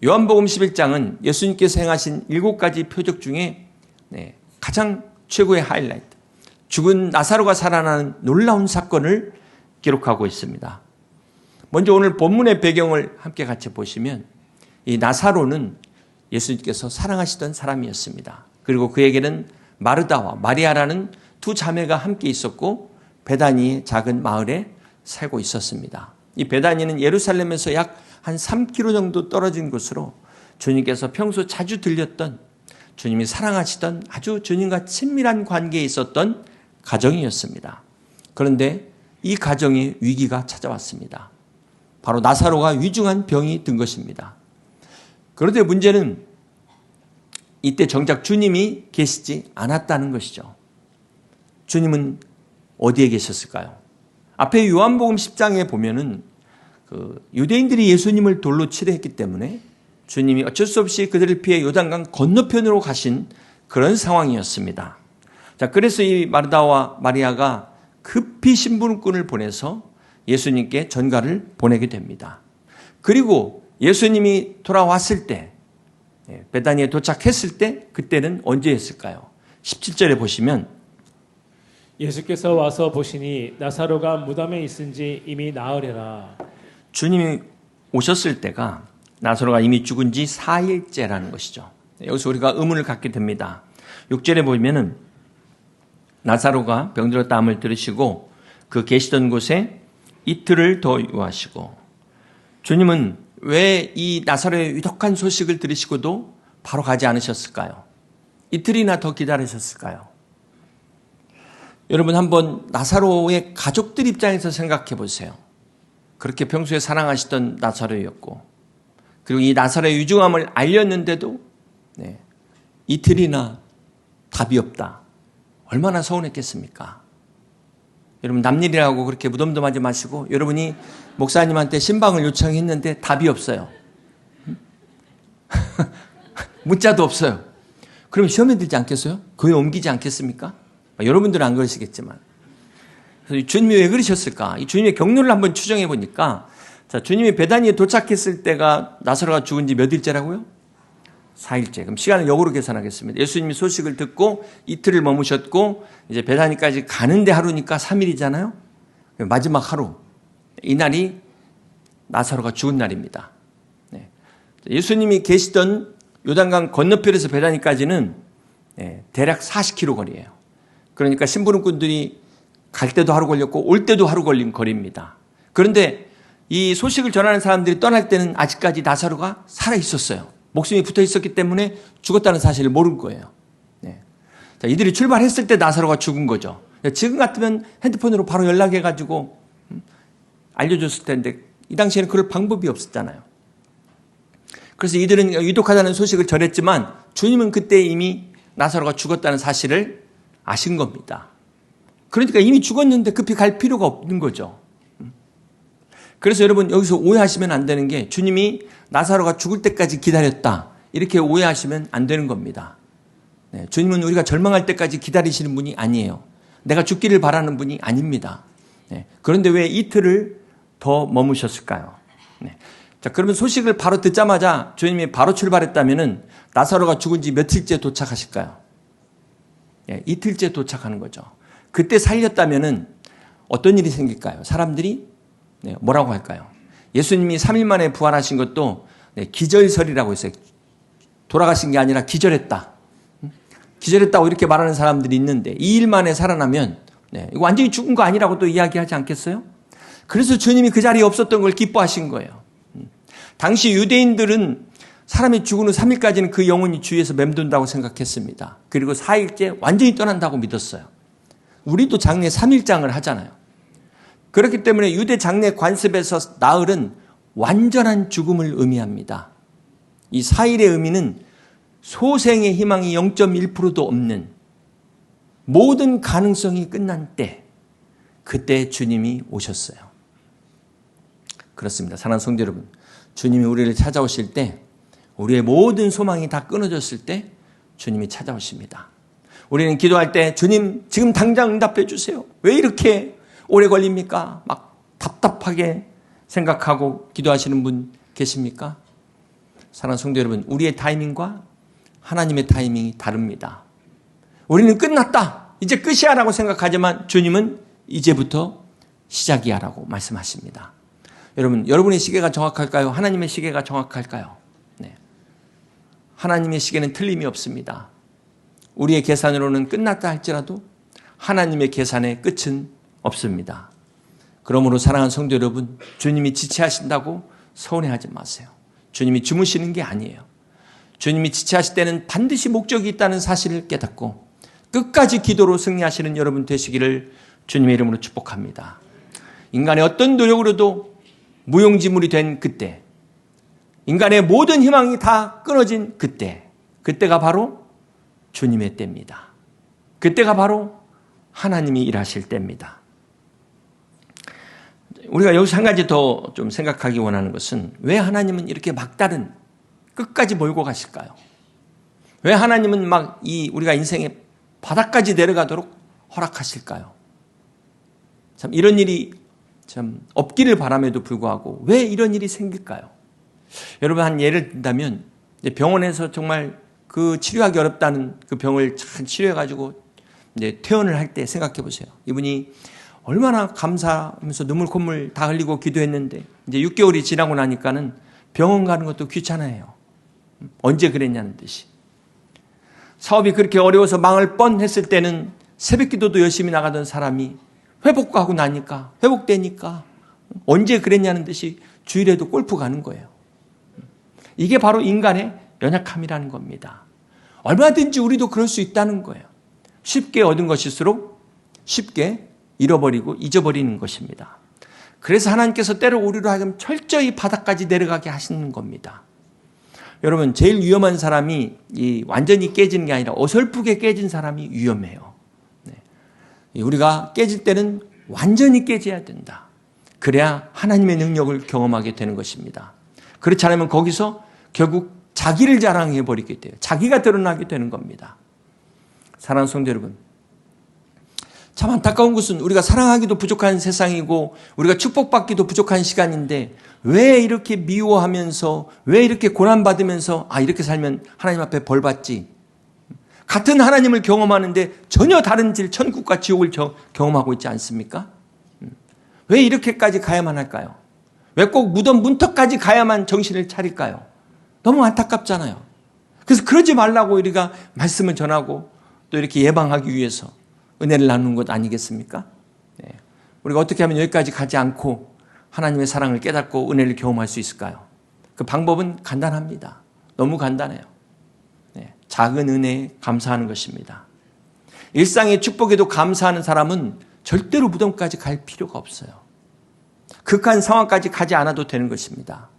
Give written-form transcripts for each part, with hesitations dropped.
요한복음 11장은 예수님께서 행하신 7가지 표적 중에 가장 최고의 하이라이트, 죽은 나사로가 살아나는 놀라운 사건을 기록하고 있습니다. 먼저 오늘 본문의 배경을 함께 같이 보시면 이 나사로는 예수님께서 사랑하시던 사람이었습니다. 그리고 그에게는 마르다와 마리아라는 두 자매가 함께 있었고 베다니의 작은 마을에 살고 있었습니다. 이 베다니는 예루살렘에서 약 한 3km 정도 떨어진 곳으로 주님께서 평소 자주 들렸던, 주님이 사랑하시던 아주 주님과 친밀한 관계에 있었던 가정이었습니다. 그런데 이 가정에 위기가 찾아왔습니다. 바로 나사로가 위중한 병이 든 것입니다. 그런데 문제는 이때 정작 주님이 계시지 않았다는 것이죠. 주님은 어디에 계셨을까요? 앞에 요한복음 10장에 보면은 유대인들이 예수님을 돌로 치려 했기 때문에 주님이 어쩔 수 없이 그들을 피해 요단강 건너편으로 가신 그런 상황이었습니다. 자, 그래서 이 마르다와 마리아가 급히 심부름꾼을 보내서 예수님께 전가를 보내게 됩니다. 그리고 예수님이 돌아왔을 때, 베다니에 도착했을 때, 그때는 언제였을까요? 17절에 보시면 예수께서 와서 보시니 나사로가 무덤에 있은지 이미 나으려라. 주님이 오셨을 때가 나사로가 이미 죽은 지 4일째라는 것이죠. 여기서 우리가 의문을 갖게 됩니다. 6절에 보면은 나사로가 병들었다 함을 들으시고 그 계시던 곳에 이틀을 더 유하시고, 주님은 왜 이 나사로의 위독한 소식을 들으시고도 바로 가지 않으셨을까요? 이틀이나 더 기다리셨을까요? 여러분, 한번 나사로의 가족들 입장에서 생각해 보세요. 그렇게 평소에 사랑하시던 나사로였고, 그리고 이 나사로의 위중함을 알렸는데도 이틀이나 답이 없다. 얼마나 서운했겠습니까? 여러분, 남일이라고 그렇게 무덤덤하지 마시고, 여러분이 목사님한테 신방을 요청했는데 답이 없어요. 문자도 없어요. 그럼 시험에 들지 않겠어요? 교회 옮기지 않겠습니까? 여러분들은 안 그러시겠지만. 주님이 왜 그러셨을까? 이 주님의 경로를 한번 추정해 보니까, 자, 주님이 베다니에 도착했을 때가 나사로가 죽은 지 몇 일째라고요? 4일째. 그럼 시간을 역으로 계산하겠습니다. 예수님이 소식을 듣고 이틀을 머무셨고, 이제 베다니까지 가는데 하루니까 3일이잖아요? 마지막 하루. 이날이 나사로가 죽은 날입니다. 예수님이 계시던 요단강 건너편에서 베다니까지는 대략 40km 거리예요. 그러니까 심부름꾼들이 갈 때도 하루 걸렸고 올 때도 하루 걸린 거리입니다. 그런데 이 소식을 전하는 사람들이 떠날 때는 아직까지 나사로가 살아 있었어요. 목숨이 붙어 있었기 때문에 죽었다는 사실을 모른 거예요. 자, 이들이 출발했을 때 나사로가 죽은 거죠. 지금 같으면 핸드폰으로 바로 연락해가지고 알려줬을 텐데 이 당시에는 그럴 방법이 없었잖아요. 그래서 이들은 위독하다는 소식을 전했지만 주님은 그때 이미 나사로가 죽었다는 사실을 아신 겁니다. 그러니까 이미 죽었는데 급히 갈 필요가 없는 거죠. 그래서 여러분, 여기서 오해하시면 안 되는 게, 주님이 나사로가 죽을 때까지 기다렸다, 이렇게 오해하시면 안 되는 겁니다. 주님은 우리가 절망할 때까지 기다리시는 분이 아니에요. 내가 죽기를 바라는 분이 아닙니다. 그런데 왜 이틀을 더 머무셨을까요? 자, 그러면 소식을 바로 듣자마자 주님이 바로 출발했다면은 나사로가 죽은 지 며칠째 도착하실까요? 이틀째 도착하는 거죠. 그때 살렸다면은 어떤 일이 생길까요? 사람들이 뭐라고 할까요? 예수님이 3일 만에 부활하신 것도 기절설이라고 했어요. 돌아가신 게 아니라 기절했다. 기절했다고 이렇게 말하는 사람들이 있는데, 2일 만에 살아나면 이거 완전히 죽은 거 아니라고 또 이야기하지 않겠어요? 그래서 주님이 그 자리에 없었던 걸 기뻐하신 거예요. 당시 유대인들은 사람이 죽은 후 3일까지는 그 영혼이 주위에서 맴돈다고 생각했습니다. 그리고 4일째 완전히 떠난다고 믿었어요. 우리도 장례 3일장을 하잖아요. 그렇기 때문에 유대 장례 관습에서 나흘은 완전한 죽음을 의미합니다. 이 4일의 의미는 소생의 희망이 0.1%도 없는, 모든 가능성이 끝난 때, 그때 주님이 오셨어요. 그렇습니다. 사랑하는 성도 여러분, 주님이 우리를 찾아오실 때, 우리의 모든 소망이 다 끊어졌을 때 주님이 찾아오십니다. 우리는 기도할 때, 주님 지금 당장 응답해 주세요. 왜 이렇게 오래 걸립니까? 막 답답하게 생각하고 기도하시는 분 계십니까? 사랑하는 성도 여러분, 우리의 타이밍과 하나님의 타이밍이 다릅니다. 우리는 끝났다, 이제 끝이야 라고 생각하지만 주님은 이제부터 시작이야 라고 말씀하십니다. 여러분, 여러분의 시계가 정확할까요? 하나님의 시계가 정확할까요? 네. 하나님의 시계는 틀림이 없습니다. 우리의 계산으로는 끝났다 할지라도 하나님의 계산의 끝은 없습니다. 그러므로 사랑하는 성도 여러분, 주님이 지체하신다고 서운해하지 마세요. 주님이 주무시는 게 아니에요. 주님이 지체하실 때는 반드시 목적이 있다는 사실을 깨닫고 끝까지 기도로 승리하시는 여러분 되시기를 주님의 이름으로 축복합니다. 인간의 어떤 노력으로도 무용지물이 된 그때, 인간의 모든 희망이 다 끊어진 그때, 그때가 바로 주님의 때입니다. 그때가 바로 하나님이 일하실 때입니다. 우리가 여기서 한 가지 더 좀 생각하기 원하는 것은 왜 하나님은 이렇게 막다른 끝까지 몰고 가실까요? 왜 하나님은 막 우리가 인생의 바닥까지 내려가도록 허락하실까요? 참 이런 일이 참 없기를 바람에도 불구하고 왜 이런 일이 생길까요? 여러분, 한 예를 든다면 병원에서 정말 그 치료하기 어렵다는 그 병을 잘 치료해가지고 이제 퇴원을 할 때 생각해 보세요. 이분이 얼마나 감사하면서 눈물 콧물 다 흘리고 기도했는데 이제 6개월이 지나고 나니까는 병원 가는 것도 귀찮아해요. 언제 그랬냐는 듯이. 사업이 그렇게 어려워서 망할 뻔했을 때는 새벽 기도도 열심히 나가던 사람이 회복하고 나니까, 회복되니까 언제 그랬냐는 듯이 주일에도 골프 가는 거예요. 이게 바로 인간의 연약함이라는 겁니다. 얼마든지 우리도 그럴 수 있다는 거예요. 쉽게 얻은 것일수록 쉽게 잃어버리고 잊어버리는 것입니다. 그래서 하나님께서 때로 우리로 하여금 철저히 바닥까지 내려가게 하시는 겁니다. 여러분, 제일 위험한 사람이 완전히 깨지는 게 아니라 어설프게 깨진 사람이 위험해요. 우리가 깨질 때는 완전히 깨져야 된다. 그래야 하나님의 능력을 경험하게 되는 것입니다. 그렇지 않으면 거기서 결국 자기를 자랑해 버리게 돼요. 자기가 드러나게 되는 겁니다. 사랑하는 성도 여러분, 참 안타까운 것은 우리가 사랑하기도 부족한 세상이고 우리가 축복받기도 부족한 시간인데 왜 이렇게 미워하면서, 왜 이렇게 고난받으면서 이렇게 살면 하나님 앞에 벌받지, 같은 하나님을 경험하는데 전혀 다른 천국과 지옥을 경험하고 있지 않습니까? 왜 이렇게까지 가야만 할까요? 왜 꼭 무덤 문턱까지 가야만 정신을 차릴까요? 너무 안타깝잖아요. 그래서 그러지 말라고 우리가 말씀을 전하고 또 이렇게 예방하기 위해서 은혜를 나누는 것 아니겠습니까? 네. 우리가 어떻게 하면 여기까지 가지 않고 하나님의 사랑을 깨닫고 은혜를 경험할 수 있을까요? 그 방법은 간단합니다. 너무 간단해요. 네. 작은 은혜에 감사하는 것입니다. 일상의 축복에도 감사하는 사람은 절대로 무덤까지 갈 필요가 없어요. 극한 상황까지 가지 않아도 되는 것입니다.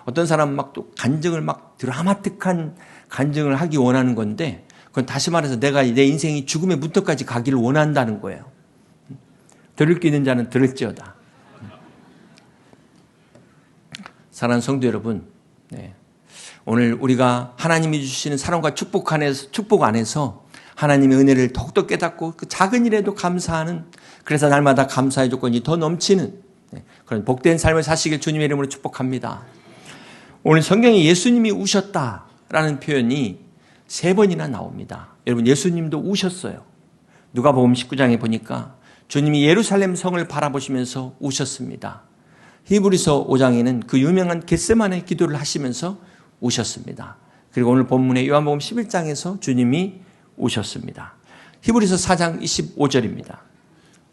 어떤 사람은 막 또 간증을 막 드라마틱한 간증을 하기 원하는 건데, 그건 다시 말해서 내가 내 인생이 죽음의 문턱까지 가기를 원한다는 거예요. 들을 게 있는 자는 들을지어다. 사랑하는 성도 여러분, 오늘 우리가 하나님이 주시는 사랑과 축복 안에서 하나님의 은혜를 더욱더 깨닫고 그 작은 일에도 감사하는, 그래서 날마다 감사의 조건이 더 넘치는 그런 복된 삶을 사시길 주님의 이름으로 축복합니다. 오늘 성경에 예수님이 우셨다라는 표현이 3번이나 나옵니다. 여러분, 예수님도 우셨어요. 누가복음 19장에 보니까 주님이 예루살렘 성을 바라보시면서 우셨습니다. 히브리서 5장에는 그 유명한 겟세마네 기도를 하시면서 우셨습니다. 그리고 오늘 본문의 요한복음 11장에서 주님이 우셨습니다. 히브리서 4장 25절입니다.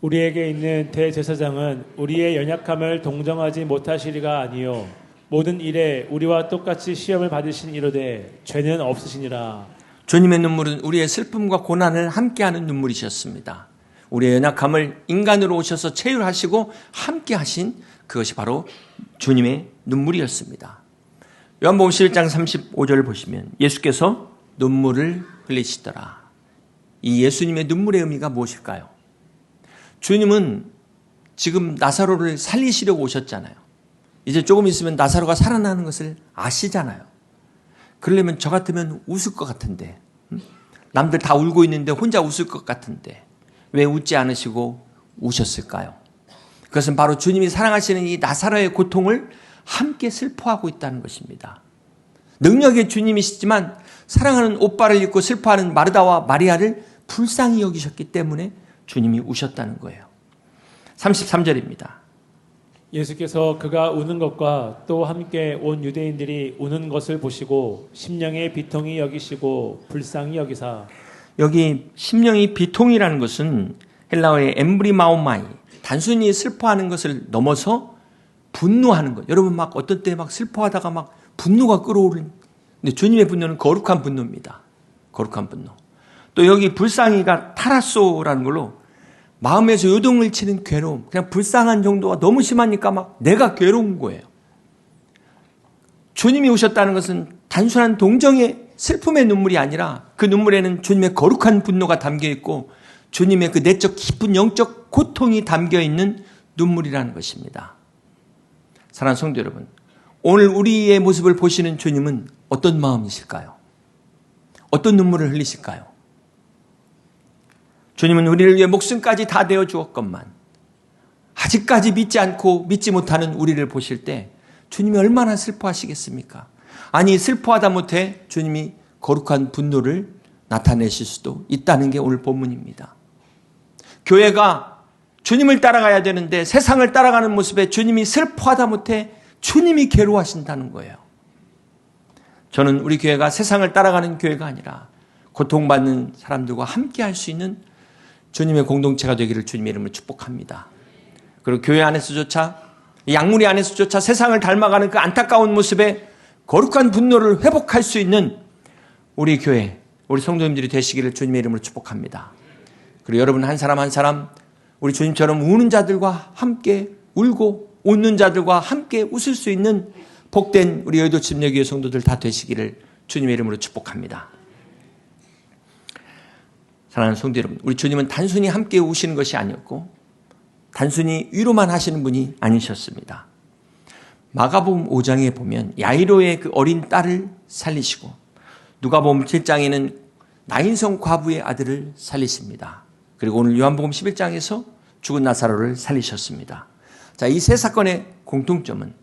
우리에게 있는 대제사장은 우리의 연약함을 동정하지 못하시리가 아니요 모든 일에 우리와 똑같이 시험을 받으신 이로되 죄는 없으시니라. 주님의 눈물은 우리의 슬픔과 고난을 함께하는 눈물이셨습니다. 우리의 연약함을 인간으로 오셔서 체휼하시고 함께하신 그것이 바로 주님의 눈물이었습니다. 요한복음 11장 35절을 보시면 예수께서 눈물을 흘리시더라. 이 예수님의 눈물의 의미가 무엇일까요? 주님은 지금 나사로를 살리시려고 오셨잖아요. 이제 조금 있으면 나사로가 살아나는 것을 아시잖아요. 그러려면 저 같으면 웃을 것 같은데, 남들 다 울고 있는데 혼자 웃을 것 같은데 왜 웃지 않으시고 우셨을까요? 그것은 바로 주님이 사랑하시는 이 나사로의 고통을 함께 슬퍼하고 있다는 것입니다. 능력의 주님이시지만 사랑하는 오빠를 잊고 슬퍼하는 마르다와 마리아를 불쌍히 여기셨기 때문에 주님이 우셨다는 거예요. 33절입니다. 예수께서 그가 우는 것과 또 함께 온 유대인들이 우는 것을 보시고 심령의 비통히 여기시고 불쌍히 여기사. 여기 심령이 비통이라는 것은 헬라어의 엠브리마오마이, 단순히 슬퍼하는 것을 넘어서 분노하는 것. 여러분 막 어떤 때 막 슬퍼하다가 막 분노가 끓어오르는. 근데 주님의 분노는 거룩한 분노입니다. 거룩한 분노. 또 여기 불쌍히가 타라소라는 걸로 마음에서 요동을 치는 괴로움, 그냥 불쌍한 정도가 너무 심하니까 막 내가 괴로운 거예요. 주님이 오셨다는 것은 단순한 동정의 슬픔의 눈물이 아니라 그 눈물에는 주님의 거룩한 분노가 담겨 있고 주님의 그 내적 깊은 영적 고통이 담겨 있는 눈물이라는 것입니다. 사랑하는 성도 여러분, 오늘 우리의 모습을 보시는 주님은 어떤 마음이실까요? 어떤 눈물을 흘리실까요? 주님은 우리를 위해 목숨까지 다 내어 주었건만 아직까지 믿지 않고 믿지 못하는 우리를 보실 때 주님이 얼마나 슬퍼하시겠습니까? 아니 슬퍼하다 못해 주님이 거룩한 분노를 나타내실 수도 있다는 게 오늘 본문입니다. 교회가 주님을 따라가야 되는데 세상을 따라가는 모습에 주님이 슬퍼하다 못해 주님이 괴로워하신다는 거예요. 저는 우리 교회가 세상을 따라가는 교회가 아니라 고통받는 사람들과 함께 할 수 있는 주님의 공동체가 되기를 주님의 이름으로 축복합니다. 그리고 교회 안에서조차 양무리 안에서조차 세상을 닮아가는 그 안타까운 모습에 거룩한 분노를 회복할 수 있는 우리 교회, 우리 성도님들이 되시기를 주님의 이름으로 축복합니다. 그리고 여러분 한 사람 한 사람 우리 주님처럼 우는 자들과 함께 울고 웃는 자들과 함께 웃을 수 있는 복된 우리 여의도 침례교회 성도들 다 되시기를 주님의 이름으로 축복합니다. 사랑하는 성도 여러분, 우리 주님은 단순히 함께 우시는 것이 아니었고 단순히 위로만 하시는 분이 아니셨습니다. 마가복음 5장에 보면 야이로의 그 어린 딸을 살리시고 누가복음 7장에는 나인성 과부의 아들을 살리십니다. 그리고 오늘 요한복음 11장에서 죽은 나사로를 살리셨습니다. 자, 이 세 사건의 공통점은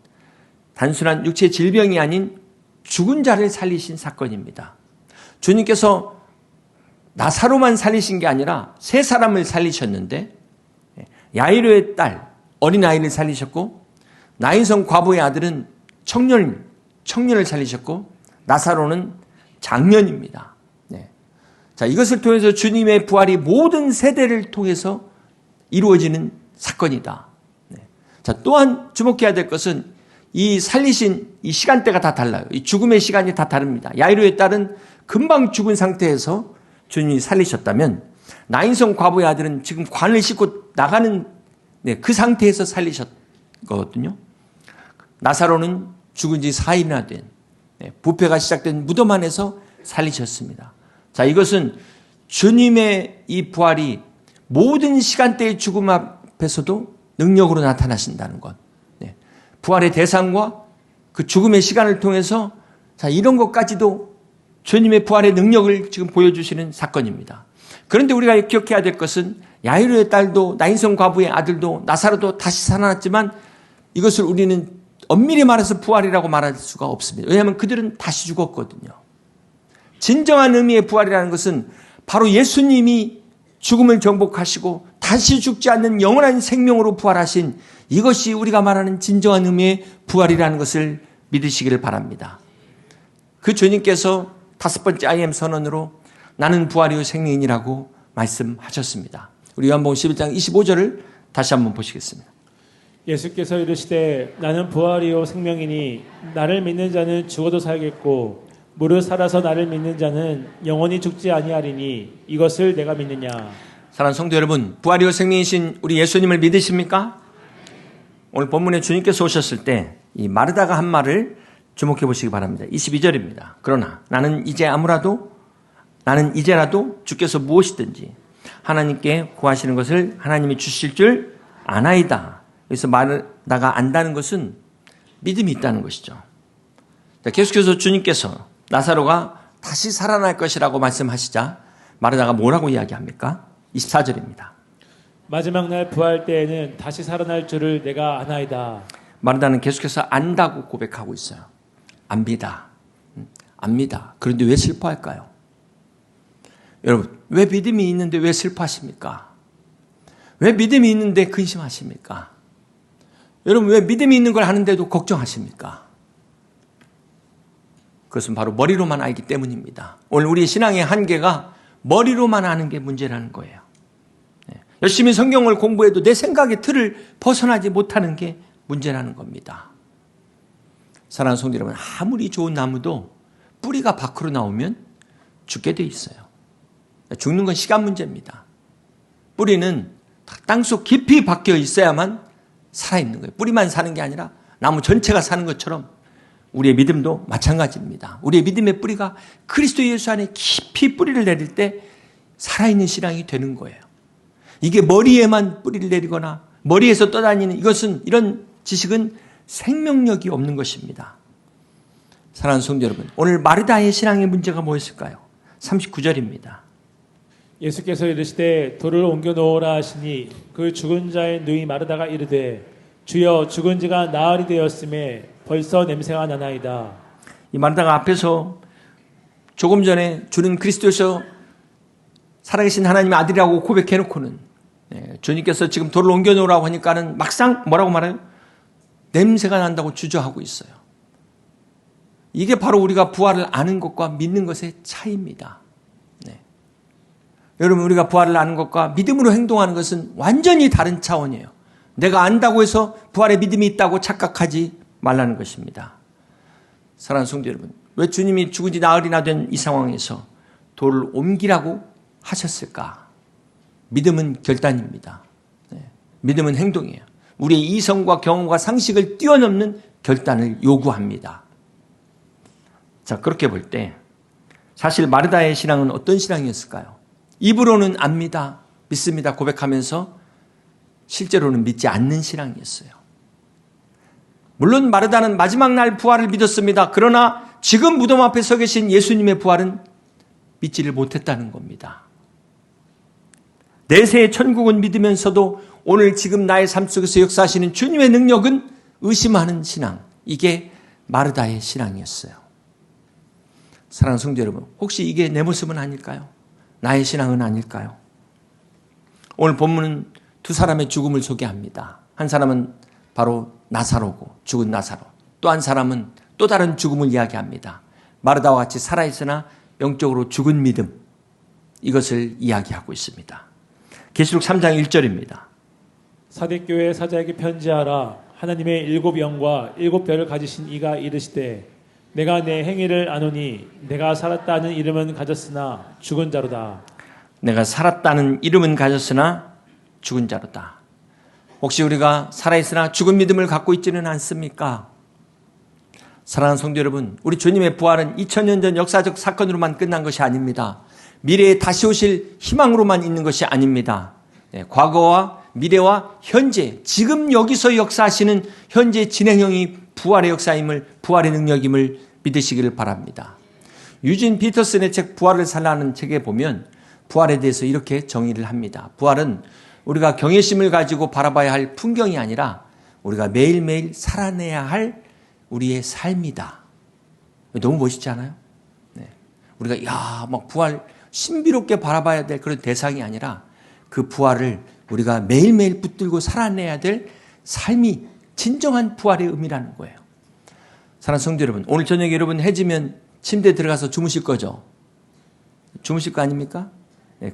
단순한 육체 질병이 아닌 죽은 자를 살리신 사건입니다. 주님께서 나사로만 살리신 게 아니라 세 사람을 살리셨는데 야이로의 딸 어린아이를 살리셨고 나인성 과부의 아들은 청년을 살리셨고 나사로는 장년입니다. 네. 자, 이것을 통해서 주님의 부활이 모든 세대를 통해서 이루어지는 사건이다. 네. 자, 또한 주목해야 될 것은 이 살리신 이 시간대가 다 달라요. 이 죽음의 시간이 다 다릅니다. 야이로의 딸은 금방 죽은 상태에서 주님이 살리셨다면 나인성 과부의 아들은 지금 관을 싣고 나가는 그 상태에서 살리셨거든요. 나사로는 죽은 지 4일이나 된 부패가 시작된 무덤 안에서 살리셨습니다. 자, 이것은 주님의 이 부활이 모든 시간대의 죽음 앞에서도 능력으로 나타나신다는 것. 부활의 대상과 그 죽음의 시간을 통해서 자, 이런 것까지도 주님의 부활의 능력을 지금 보여주시는 사건입니다. 그런데 우리가 기억해야 될 것은 야이로의 딸도 나인성 과부의 아들도 나사로도 다시 살아났지만 이것을 우리는 엄밀히 말해서 부활이라고 말할 수가 없습니다. 왜냐하면 그들은 다시 죽었거든요. 진정한 의미의 부활이라는 것은 바로 예수님이 죽음을 정복하시고 다시 죽지 않는 영원한 생명으로 부활하신 이것이 우리가 말하는 진정한 의미의 부활이라는 것을 믿으시기를 바랍니다. 그 주님께서 5번째 I am 선언으로 나는 부활이요 생명이라고 말씀하셨습니다. 우리 요한복음 11장 25절을 다시 한번 보시겠습니다. 예수께서 이르시되 나는 부활이요 생명이니 나를 믿는 자는 죽어도 살겠고 무릇 살아서 나를 믿는 자는 영원히 죽지 아니하리니 이것을 내가 믿느냐. 사랑하는 성도 여러분, 부활이요 생명이신 우리 예수님을 믿으십니까? 오늘 본문에 주님께서 오셨을 때 이 마르다가 한 말을 주목해 보시기 바랍니다. 22절입니다. 그러나 나는 이제라도 주께서 무엇이든지 하나님께 구하시는 것을 하나님이 주실 줄 아나이다. 여기서 마르다가 안다는 것은 믿음이 있다는 것이죠. 자, 계속해서 주님께서 나사로가 다시 살아날 것이라고 말씀하시자 마르다가 뭐라고 이야기합니까? 24절입니다. 마지막 날 부활 때에는 다시 살아날 줄을 내가 아나이다. 마르다는 계속해서 안다고 고백하고 있어요. 압니다. 압니다. 그런데 왜 슬퍼할까요? 여러분, 왜 믿음이 있는데 왜 슬퍼하십니까? 왜 믿음이 있는데 근심하십니까? 여러분, 왜 믿음이 있는 걸 하는데도 걱정하십니까? 그것은 바로 머리로만 알기 때문입니다. 오늘 우리의 신앙의 한계가 머리로만 아는 게 문제라는 거예요. 열심히 성경을 공부해도 내 생각의 틀을 벗어나지 못하는 게 문제라는 겁니다. 사랑하는 성도 여러분, 아무리 좋은 나무도 뿌리가 밖으로 나오면 죽게 돼 있어요. 죽는 건 시간 문제입니다. 뿌리는 땅속 깊이 박혀 있어야만 살아있는 거예요. 뿌리만 사는 게 아니라 나무 전체가 사는 것처럼 우리의 믿음도 마찬가지입니다. 우리의 믿음의 뿌리가 그리스도 예수 안에 깊이 뿌리를 내릴 때 살아있는 신앙이 되는 거예요. 이게 머리에만 뿌리를 내리거나 머리에서 떠다니는 이런 지식은 생명력이 없는 것입니다. 사랑하는 성도 여러분, 오늘 마르다의 신앙의 문제가 뭐였을까요? 39절입니다. 예수께서 이르시되 돌을 옮겨 놓으라 하시니 그 죽은 자의 누이 마르다가 이르되 주여 죽은 지가 나흘이 되었음에 벌써 냄새가 나나이다. 이 마르다가 앞에서 조금 전에 주는 그리스도에서 살아계신 하나님의 아들이라고 고백해놓고는 주님께서 지금 돌을 옮겨 놓으라고 하니까는 막상 뭐라고 말해요? 냄새가 난다고 주저하고 있어요. 이게 바로 우리가 부활을 아는 것과 믿는 것의 차이입니다. 여러분, 우리가 부활을 아는 것과 믿음으로 행동하는 것은 완전히 다른 차원이에요. 내가 안다고 해서 부활의 믿음이 있다고 착각하지 말라는 것입니다. 사랑하는 성도 여러분, 왜 주님이 죽은 지 나흘이나 된 이 상황에서 돌을 옮기라고 하셨을까? 믿음은 결단입니다. 믿음은 행동이에요. 우리의 이성과 경험과 상식을 뛰어넘는 결단을 요구합니다. 자, 그렇게 볼 때 사실 마르다의 신앙은 어떤 신앙이었을까요? 입으로는 압니다, 믿습니다 고백하면서 실제로는 믿지 않는 신앙이었어요. 물론 마르다는 마지막 날 부활을 믿었습니다. 그러나 지금 무덤 앞에 서 계신 예수님의 부활은 믿지를 못했다는 겁니다. 내세의 천국은 믿으면서도 오늘 지금 나의 삶 속에서 역사하시는 주님의 능력은 의심하는 신앙, 이게 마르다의 신앙이었어요. 사랑하는 성도 여러분, 혹시 이게 내 모습은 아닐까요? 나의 신앙은 아닐까요? 오늘 본문은 두 사람의 죽음을 소개합니다. 한 사람은 바로 나사로고, 죽은 나사로. 또 한 사람은 또 다른 죽음을 이야기합니다. 마르다와 같이 살아있으나 영적으로 죽은 믿음, 이것을 이야기하고 있습니다. 계시록 3장 1절입니다. 사대교회 사자에게 편지하라. 하나님의 7영과 7별을 가지신 이가 이르시되 내가 내 행위를 아노니 내가 살았다는 이름은 가졌으나 죽은 자로다. 내가 살았다는 이름은 가졌으나 죽은 자로다. 혹시 우리가 살아있으나 죽은 믿음을 갖고 있지는 않습니까? 사랑하는 성도 여러분, 우리 주님의 부활은 2000년 전 역사적 사건으로만 끝난 것이 아닙니다. 미래에 다시 오실 희망으로만 있는 것이 아닙니다. 과거와 미래와 현재, 지금 여기서 역사하시는 현재 진행형이 부활의 역사임을, 부활의 능력임을 믿으시기를 바랍니다. 유진 피터슨의 책 부활을 살라는 책에 보면 부활에 대해서 이렇게 정의를 합니다. 부활은 우리가 경외심을 가지고 바라봐야 할 풍경이 아니라 우리가 매일매일 살아내야 할 우리의 삶이다. 너무 멋있지 않아요? 우리가 막 부활 신비롭게 바라봐야 될 그런 대상이 아니라 그 부활을 우리가 매일매일 붙들고 살아내야 될 삶이 진정한 부활의 의미라는 거예요. 사랑하는 성도 여러분, 오늘 저녁에 여러분 해지면 침대에 들어가서 주무실 거죠? 주무실 거 아닙니까?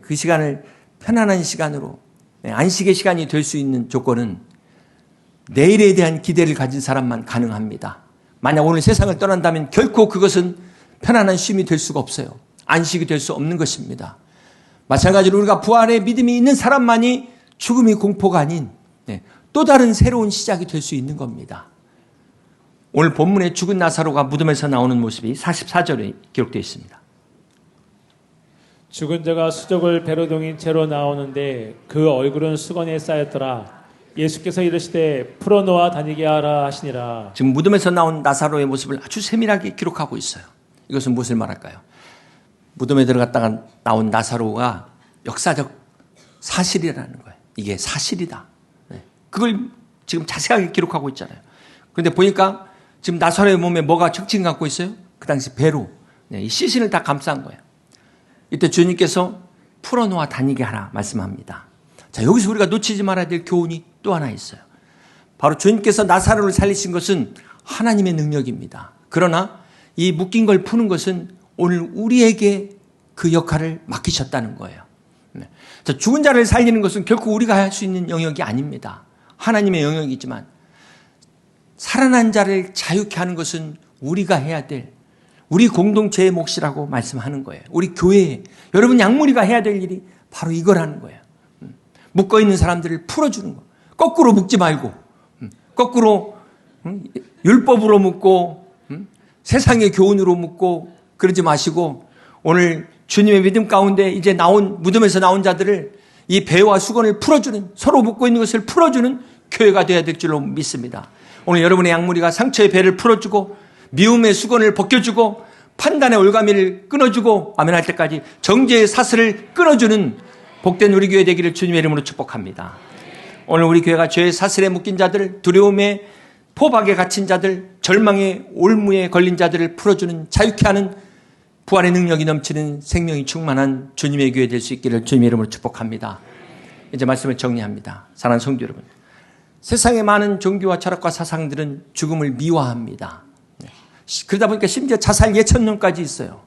그 시간을 편안한 시간으로, 안식의 시간이 될 수 있는 조건은 내일에 대한 기대를 가진 사람만 가능합니다. 만약 오늘 세상을 떠난다면 결코 그것은 편안한 쉼이 될 수가 없어요. 안식이 될 수 없는 것입니다. 마찬가지로 우리가 부활의 믿음이 있는 사람만이 죽음이 공포가 아닌 또 다른 새로운 시작이 될 수 있는 겁니다. 오늘 본문에 죽은 나사로가 무덤에서 나오는 모습이 44절에 기록되어 있습니다. 죽은 자가 수족을 배로 동인 채로 나오는데 그 얼굴은 수건에 쌓였더라. 예수께서 이르시되 풀어놓아 다니게 하라 하시니라. 지금 무덤에서 나온 나사로의 모습을 아주 세밀하게 기록하고 있어요. 이것은 무엇을 말할까요? 무덤에 들어갔다가 나온 나사로가 역사적 사실이라는 거예요. 이게 사실이다. 그걸 지금 자세하게 기록하고 있잖아요. 그런데 보니까 지금 나사로의 몸에 뭐가 척진 갖고 있어요? 그 당시 배로 이 시신을 다 감싼 거예요. 이때 주님께서 풀어놓아 다니게 하라 말씀합니다. 자, 여기서 우리가 놓치지 말아야 될 교훈이 또 하나 있어요. 바로 주님께서 나사로를 살리신 것은 하나님의 능력입니다. 그러나 이 묶인 걸 푸는 것은 오늘 우리에게 그 역할을 맡기셨다는 거예요. 자, 죽은 자를 살리는 것은 결코 우리가 할 수 있는 영역이 아닙니다. 하나님의 영역이지만 살아난 자를 자유케 하는 것은 우리가 해야 될 우리 공동체의 몫이라고 말씀하는 거예요. 우리 교회에 여러분 양무리가 해야 될 일이 바로 이거라는 거예요. 묶어있는 사람들을 풀어주는 거. 거꾸로 묶지 말고 거꾸로 율법으로 묶고 세상의 교훈으로 묶고 그러지 마시고 오늘 주님의 믿음 가운데 이제 무덤에서 나온 자들을 이 배와 수건을 풀어주는 서로 묶고 있는 것을 풀어주는 교회가 되어야 될 줄로 믿습니다. 오늘 여러분의 양무리가 상처의 배를 풀어주고 미움의 수건을 벗겨주고 판단의 올가미를 끊어주고 아멘 할 때까지 정죄의 사슬을 끊어주는 복된 우리 교회 되기를 주님의 이름으로 축복합니다. 오늘 우리 교회가 죄의 사슬에 묶인 자들, 두려움에 포박에 갇힌 자들, 절망의 올무에 걸린 자들을 풀어주는 자유케 하는 부활의 능력이 넘치는 생명이 충만한 주님의 교회 될 수 있기를 주님의 이름으로 축복합니다. 이제 말씀을 정리합니다. 사랑하는 성도 여러분, 세상의 많은 종교와 철학과 사상들은 죽음을 미화합니다. 그러다 보니까 심지어 자살 예천론까지 있어요.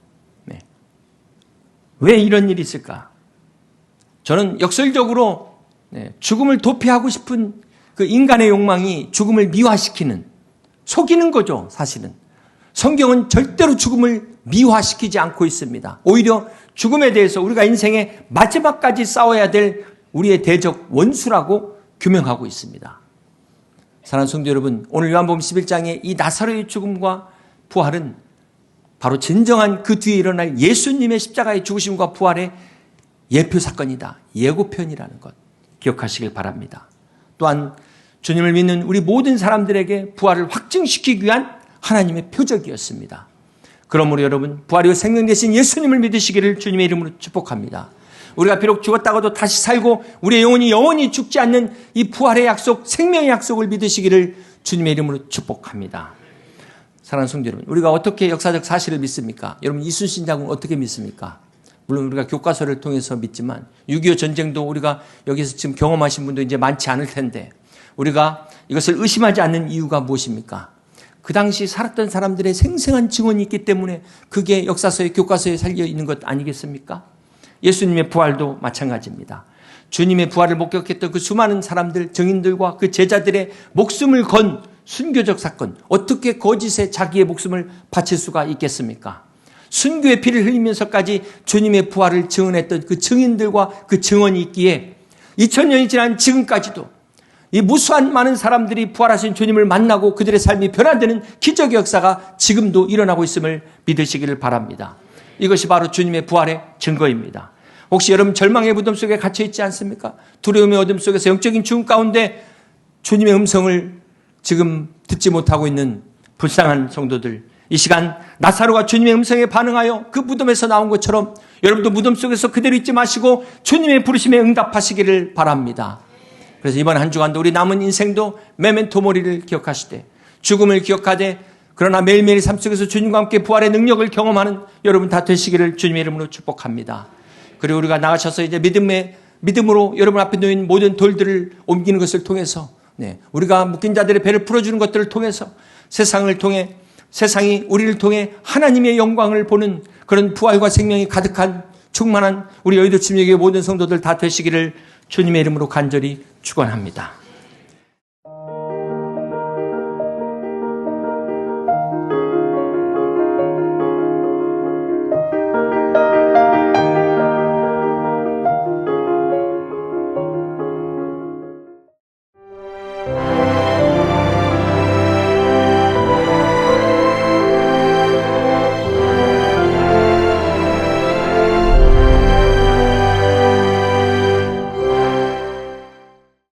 왜 이런 일이 있을까? 저는 역설적으로 죽음을 도피하고 싶은 그 인간의 욕망이 죽음을 미화시키는, 속이는 거죠, 사실은. 성경은 절대로 죽음을 미화시키지 않고 있습니다. 오히려 죽음에 대해서 우리가 인생의 마지막까지 싸워야 될 우리의 대적 원수라고 규명하고 있습니다. 사랑하는 성도 여러분, 오늘 요한복음 11장의 이 나사로의 죽음과 부활은 바로 진정한 그 뒤에 일어날 예수님의 십자가의 죽으심과 부활의 예표 사건이다. 예고편이라는 것 기억하시길 바랍니다. 또한 주님을 믿는 우리 모든 사람들에게 부활을 확증시키기 위한 하나님의 표적이었습니다. 그러므로 여러분, 부활이요 생명 되신 예수님을 믿으시기를 주님의 이름으로 축복합니다. 우리가 비록 죽었다가도 다시 살고 우리의 영혼이 영원히 죽지 않는 이 부활의 약속, 생명의 약속을 믿으시기를 주님의 이름으로 축복합니다. 사랑하는 성도 여러분, 우리가 어떻게 역사적 사실을 믿습니까? 여러분, 이순신 장군 어떻게 믿습니까? 물론 우리가 교과서를 통해서 믿지만 6.25 전쟁도 우리가 여기서 지금 경험하신 분도 이제 많지 않을 텐데 우리가 이것을 의심하지 않는 이유가 무엇입니까? 그 당시 살았던 사람들의 생생한 증언이 있기 때문에 그게 역사서에 교과서에 살려 있는 것 아니겠습니까? 예수님의 부활도 마찬가지입니다. 주님의 부활을 목격했던 그 수많은 사람들, 증인들과 그 제자들의 목숨을 건 순교적 사건, 어떻게 거짓에 자기의 목숨을 바칠 수가 있겠습니까? 순교의 피를 흘리면서까지 주님의 부활을 증언했던 그 증인들과 그 증언이 있기에 2000년이 지난 지금까지도 이 무수한 많은 사람들이 부활하신 주님을 만나고 그들의 삶이 변화되는 기적의 역사가 지금도 일어나고 있음을 믿으시기를 바랍니다. 이것이 바로 주님의 부활의 증거입니다. 혹시 여러분 절망의 무덤 속에 갇혀 있지 않습니까? 두려움의 어둠 속에서 영적인 죽음 가운데 주님의 음성을 지금 듣지 못하고 있는 불쌍한 성도들, 이 시간 나사로가 주님의 음성에 반응하여 그 무덤에서 나온 것처럼 여러분도 무덤 속에서 그대로 있지 마시고 주님의 부르심에 응답하시기를 바랍니다. 그래서 이번 한 주간도 우리 남은 인생도 메멘토 모리를 기억하시되 죽음을 기억하되 그러나 매일매일 삶 속에서 주님과 함께 부활의 능력을 경험하는 여러분 다 되시기를 주님의 이름으로 축복합니다. 그리고 우리가 나가셔서 이제 믿음으로 여러분 앞에 놓인 모든 돌들을 옮기는 것을 통해서 우리가 묶인 자들의 배를 풀어주는 것들을 통해서 세상을 통해 세상이 우리를 통해 하나님의 영광을 보는 그런 부활과 생명이 가득한 충만한 우리 여의도 침례교회 모든 성도들 다 되시기를 주님의 이름으로 간절히 축원합니다.